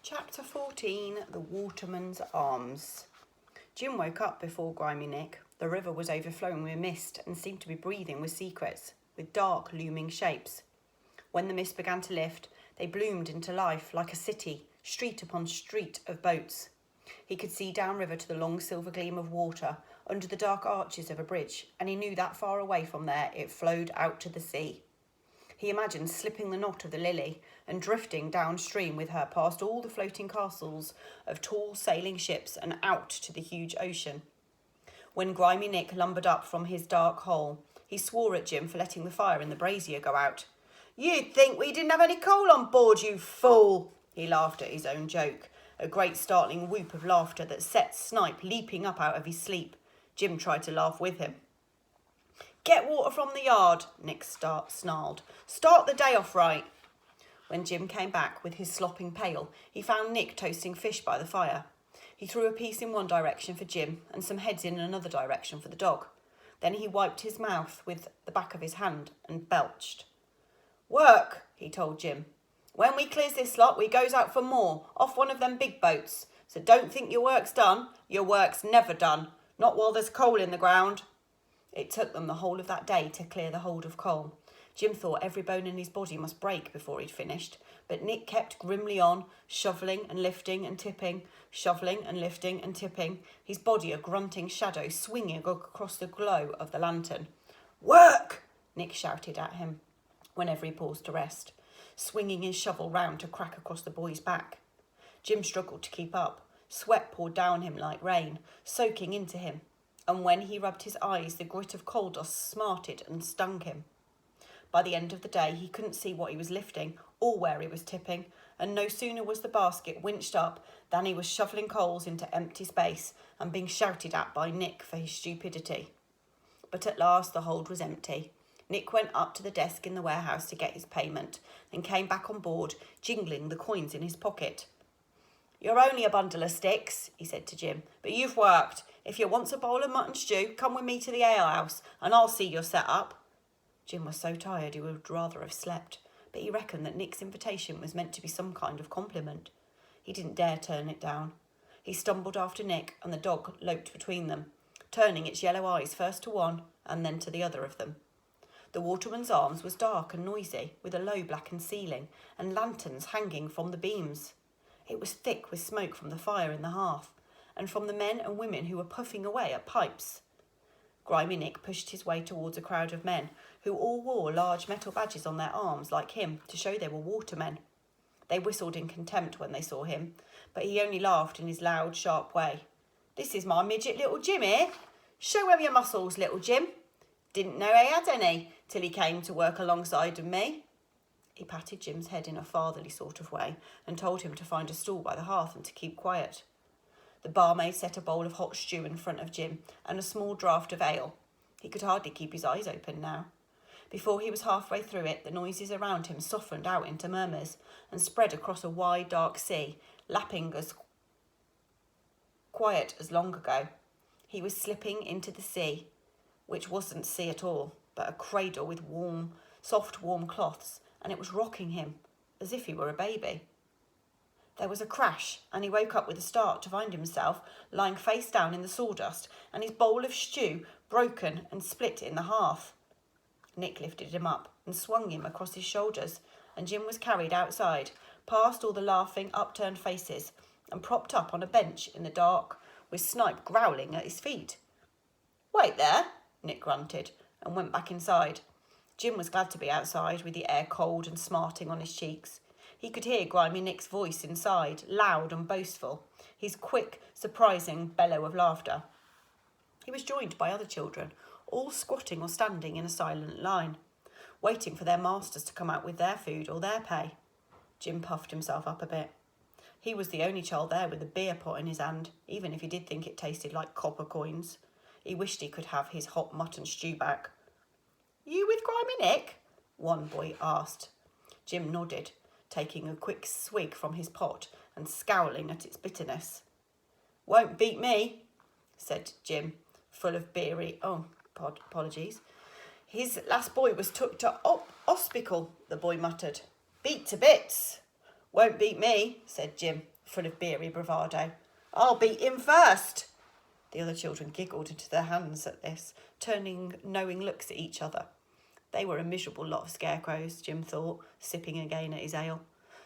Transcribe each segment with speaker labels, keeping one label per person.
Speaker 1: Chapter 14, The Waterman's Arms. Jim woke up before Grimy Nick. The river was overflowing with mist and seemed to be breathing with secrets, with dark, looming shapes. When the mist began to lift, they bloomed into life like a city, street upon street of boats. He could see downriver to the long silver gleam of water under the dark arches of a bridge, and he knew that far away from there it flowed out to the sea. He imagined slipping the knot of the Lily and drifting downstream with her past all the floating castles of tall sailing ships and out to the huge ocean. When Grimy Nick lumbered up from his dark hole, he swore at Jim for letting the fire in the brazier go out. "You'd think we didn't have any coal on board, you fool!" He laughed at his own joke, a great startling whoop of laughter that set Snipe leaping up out of his sleep. Jim tried to laugh with him. "Get water from the yard," Nick snarled. "Start the day off right." When Jim came back with his slopping pail, he found Nick toasting fish by the fire. He threw a piece in one direction for Jim and some heads in another direction for the dog. Then he wiped his mouth with the back of his hand and belched. "Work," he told Jim. "When we clears this lot, we goes out for more, off one of them big boats. So don't think your work's done. Your work's never done, not while there's coal in the ground." It took them the whole of that day to clear the hold of coal. Jim thought every bone in his body must break before he'd finished, but Nick kept grimly on, shovelling and lifting and tipping, shovelling and lifting and tipping, his body a grunting shadow swinging across the glow of the lantern. "Work!" Nick shouted at him whenever he paused to rest, swinging his shovel round to crack across the boy's back. Jim struggled to keep up. Sweat poured down him like rain, soaking into him, and when he rubbed his eyes, the grit of coal dust smarted and stung him. By the end of the day, he couldn't see what he was lifting or where he was tipping, and no sooner was the basket winched up than he was shoveling coals into empty space and being shouted at by Nick for his stupidity. But at last the hold was empty. Nick went up to the desk in the warehouse to get his payment, then came back on board, jingling the coins in his pocket. "You're only a bundle of sticks," he said to Jim, "but you've worked. If you want a bowl of mutton stew, come with me to the alehouse, and I'll see you're set up." Jim was so tired he would rather have slept, but he reckoned that Nick's invitation was meant to be some kind of compliment. He didn't dare turn it down. He stumbled after Nick, and the dog loped between them, turning its yellow eyes first to one and then to the other of them. The Waterman's Arms was dark and noisy, with a low blackened ceiling and lanterns hanging from the beams. It was thick with smoke from the fire in the hearth, and from the men and women who were puffing away at pipes. Grimy Nick pushed his way towards a crowd of men who all wore large metal badges on their arms like him to show they were watermen. They whistled in contempt when they saw him, but he only laughed in his loud, sharp way. "This is my midget little Jim here. Show him your muscles, little Jim. Didn't know he had any till he came to work alongside of me." He patted Jim's head in a fatherly sort of way and told him to find a stool by the hearth and to keep quiet. The barmaid set a bowl of hot stew in front of Jim and a small draught of ale. He could hardly keep his eyes open now. Before he was halfway through it, the noises around him softened out into murmurs and spread across a wide, dark sea, lapping as quiet as long ago. He was slipping into the sea, which wasn't sea at all, but a cradle with soft, warm cloths, and it was rocking him as if he were a baby. There was a crash, and he woke up with a start to find himself lying face down in the sawdust and his bowl of stew broken and split in the half. Nick lifted him up and swung him across his shoulders, and Jim was carried outside, past all the laughing, upturned faces, and propped up on a bench in the dark, with Snipe growling at his feet. "Wait there," Nick grunted, and went back inside. Jim was glad to be outside, with the air cold and smarting on his cheeks. He could hear Grimy Nick's voice inside, loud and boastful, his quick, surprising bellow of laughter. He was joined by other children, all squatting or standing in a silent line, waiting for their masters to come out with their food or their pay. Jim puffed himself up a bit. He was the only child there with a beer pot in his hand, even if he did think it tasted like copper coins. He wished he could have his hot mutton stew back. "You with Grimy Nick?" one boy asked. Jim nodded, taking a quick swig from his pot and scowling at its bitterness. "Won't beat me," said Jim, full of beery... apologies. "His last boy was took to hospital," the boy muttered. "Beat to bits." Won't beat me, said Jim, full of beery bravado. I'll beat him first. The other children giggled into their hands at this, turning knowing looks at each other. They were a miserable lot of scarecrows, Jim thought, sipping again at his ale.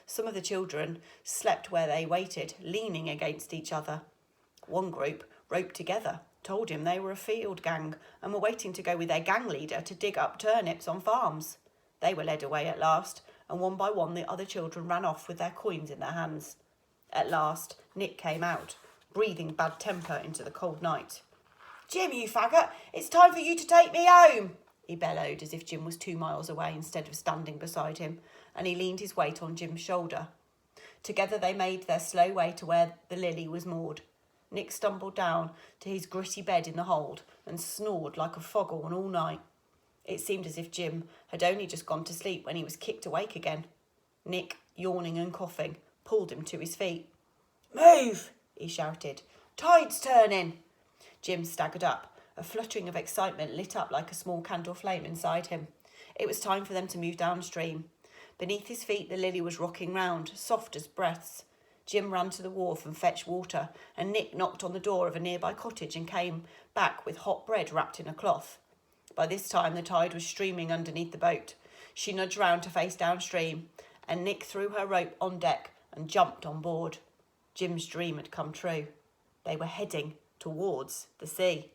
Speaker 1: Some of the children slept where they waited, leaning against each other. One group, roped together, told him they were a field gang and were waiting to go with their gang leader to dig up turnips on farms. They were led away at last, and one by one the other children ran off with their coins in their hands. At last, Nick came out, breathing bad temper into the cold night. Jim, you faggot, it's time for you to take me home, he bellowed as if Jim was 2 miles away instead of standing beside him, and he leaned his weight on Jim's shoulder. Together they made their slow way to where the Lily was moored. Nick stumbled down to his gritty bed in the hold and snored like a foghorn all night. It seemed as if Jim had only just gone to sleep when he was kicked awake again. Nick, yawning and coughing, pulled him to his feet. Move, he shouted. Tide's turning. Jim staggered up. A fluttering of excitement lit up like a small candle flame inside him. It was time for them to move downstream. Beneath his feet the Lily was rocking round, soft as breaths. Jim ran to the wharf and fetched water, and Nick knocked on the door of a nearby cottage and came back with hot bread wrapped in a cloth. By this time the tide was streaming underneath the boat. She nudged round to face downstream, and Nick threw her rope on deck and jumped on board. Jim's dream had come true. They were heading towards the sea.